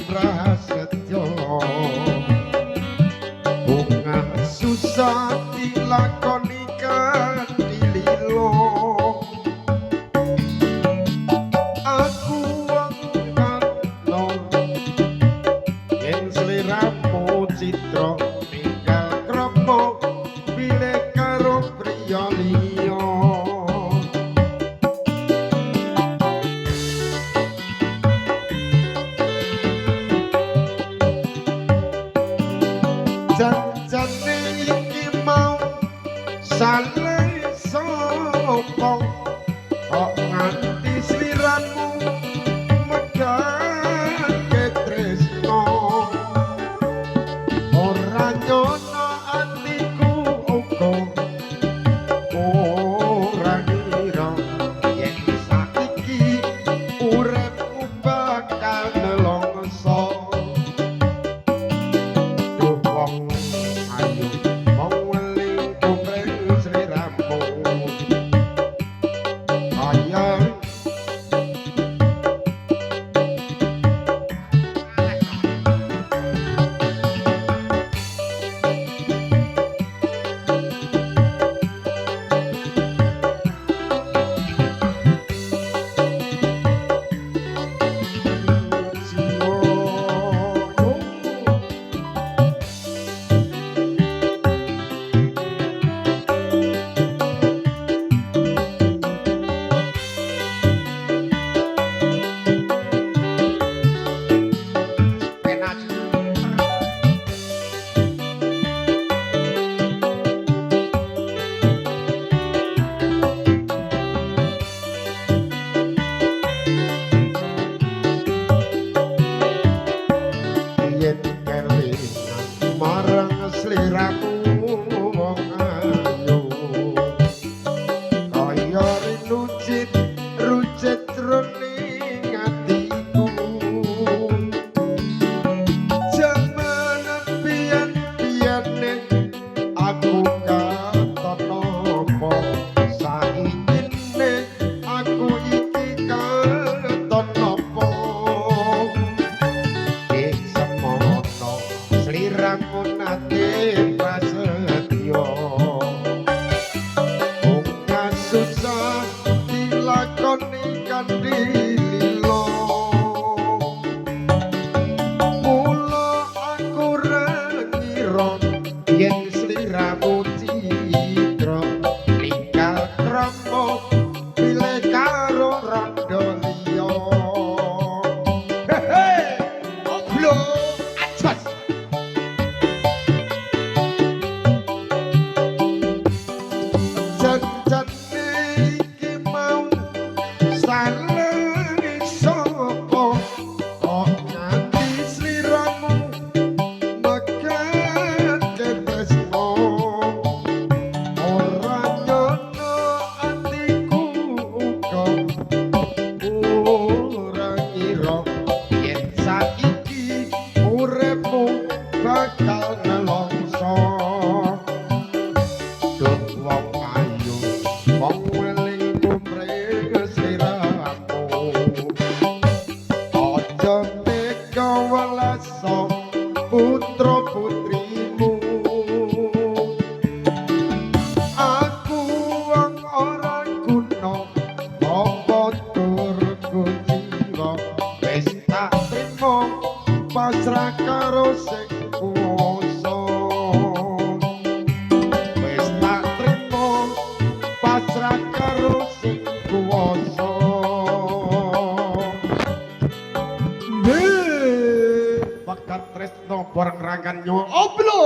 prasetyo bunga susah dilakoni kanthi lilo aku wangkano yen sliramu citra ninggal krama bilih karo priya liya janjane iki mau saleh sapa kok nganti sliramu megake tresno ora nyono atiku uga ora ngira yen saiki uripmu bakal nelongso marang sliramu wong ayu kaya rinucit rucet roning atiku jaman pian-piane aku katono apa saikine aku iki katono apa sliramu nate prasetyo bunga susah dilakoni kanthi lilo mula aku ra ngira yen sliramu citra ninggal krama bilih karo randha liya hehe oblo ajos janjane iki mau saleh sapa kok nganti sliramu megake tresno ora nyono atiku uga ora ngira yen saiki uripmu bakal nelongso wong ayu wong weling kumrih sliramu aja tega welaso putra putrimu aku wong ora guna apa turku jiwa wis tak trimo pasrah karo sing kuwasa pasrah karo sing kuwasa bakat tresno bareng rangan nyo oblo